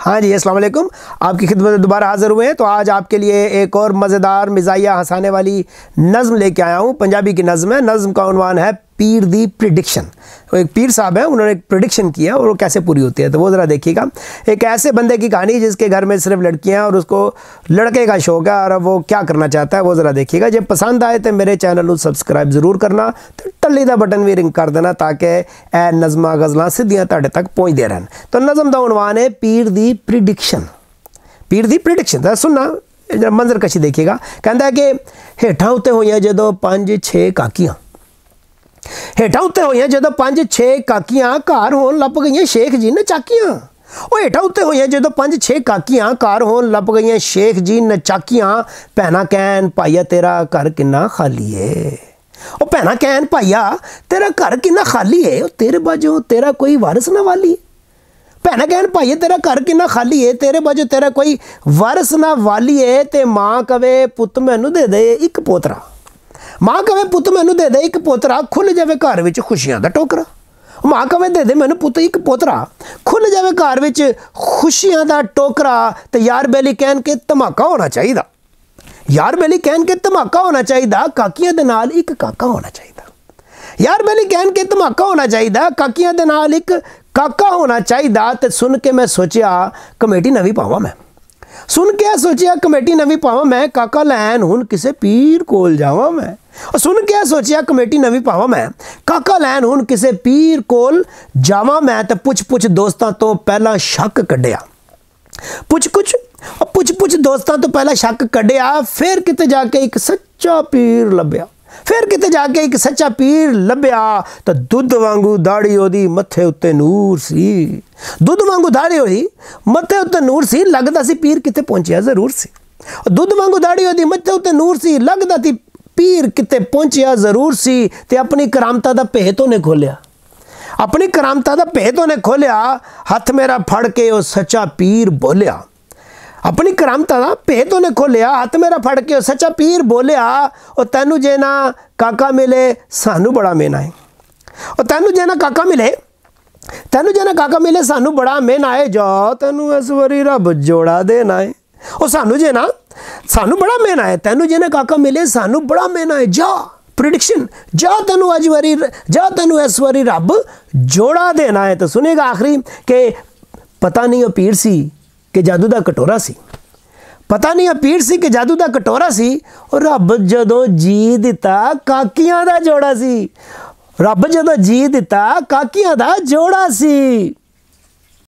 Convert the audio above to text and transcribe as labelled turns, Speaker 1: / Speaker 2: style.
Speaker 1: हाँ जी, अस्सलाम वालेकुम। आपकी खिदमत में दोबारा हाज़िर हुए हैं। तो आज आपके लिए एक और मज़ेदार मिज़ाहिया हंसाने वाली नज़म लेके आया हूँ। पंजाबी की नज़म है। नज़म का उन्वान है पीर दी प्रिडिक्शन। वो एक पीर साहब हैं, उन्होंने एक प्रिडिक्शन किया और वो कैसे पूरी होती है, तो वो ज़रा देखिएगा। एक ऐसे बंदे की कहानी जिसके घर में सिर्फ लड़कियाँ और उसको लड़के का शौक है और वो क्या करना चाहता है, वो ज़रा देखिएगा। जब पसंद आए तो मेरे चैनल को सब्सक्राइब ज़रूर करना, तो टल्ली का बटन भी रिंग कर देना ताकि ए नज़मां गज़लां सीधियां तुहाडे तक पहुँचते रहन। तो नज़म का उन्वान है पीर दी प्रिडिक्शन। पीर दी प्रिडिक्शन सुनना, जरा मंजर कशी देखिएगा। कहता है कि हेठां उत्ते होईयां जदों 5-6 काकियां, हेठां उत्ते होईयां जदों 5-6 काकियां, घर होण लप गईयां शेख जी नचाकियां। ਉਹ हेठां उत्ते होईयां जदों 5-6 काकियां, घर होण लप गईयां शेख जी नचाकियां। भैना कहन भाईया तेरा घर किन्ना खाली है, ਉਹ भैना कहन भाईया तेरा घर किन्ना खाली है, तेरे बाजों तेरा कोई वारिस ना वाली। भैना कहन भाईया तेरा घर किन्ना खाली है, तेरे बाजों तेरा कोई वारिस ना वाली है। ते माँ कवे पुत मैनू दे दे एक पोतरा, माँ कवे पुत मैनू दे दे एक पोतरा, खुल जावे घर विच खुशियां दा टोकरा। माँ कवे दे दे मैनू पुत एक पोतरा, खुल जावे घर विच खुशियां दा टोकरा। ते यार बेली कहन के धमाका होना चाहिए, यार बेली कहन के धमाका होना चाहिए, काकियां दे नाल एक काका होना चाहिए। यार बेली कहन के धमाका होना चाहिए, काकियां दे नाल एक काका होना चाहिए। ते सुन के मैं सोचिया कमेटी नवी पावा, मैं सुन के सोचिया कमेटी नवी पावा मैं, काका लैन हुण किसे पीर कोल जावा मैं। सुन के सोचिया कमेटी नवी पावा मैं, काका लैन हुण किसे पीर कोल जावा मैं। ते पुछ पुछ दोस्तां तो पहला शक कढ़िया, पुछ पुछ दोस्तां तो पहला शक कढ़िया। फिर किते जाके एक सच्चा पीर लभ्या, फिर किते जाके एक सच्चा पीर लभ्या। तो दुध वांगू दाड़ी ओदी मत्थे उत्ते नूर सी, दुध वांगू दाड़ी ओदी मत्थे उत्ते नूर सी, लगदा सी पीर किते पहुंचिया जरूर सी। दुध वांगू दाड़ी ओदी मत्थे उत्ते नूर सी, लगदा सी पीर किते पहुंचिया जरूर सी। ते अपनी करामता दा भेत उन्हें खोलिया, अपनी करामता दा भेत उन्हें खोलिया। हथ मेरा फड़ के ओ सच्चा पीर बोलिया, अपनी करामता दा भेत उन्हें खोलिया। हथ मेरा फड़ के ओ सच्चा पीर बोलिया, और तैनू जे ना काका मिले सानू बड़ा मेना है, और तैनू जे ना काका मिले, तैनू जे ना काका मिले सानू बड़ा मेना है। जा तैनू इस वारी रब जोड़ा देना है, और सानू जे ना सानू बड़ा मेना है, तैनू जे ना काका मिले सानू बड़ा मेना है। जा प्रिडिक्शन, जा तैनू अज वारी, जा तैनू इस वारी रब जोड़ा देना है। तो सुनेगा आखिरी के पता नहीं वो पीर सी कि जादू दा कटोरा सी, पता नहीं पीर सी कि जादू दा कटोरा सी। और रब जदों जी दिता काकियां दा जोड़ा सी, रब जदों जी दिता काकियां दा जोड़ा सी।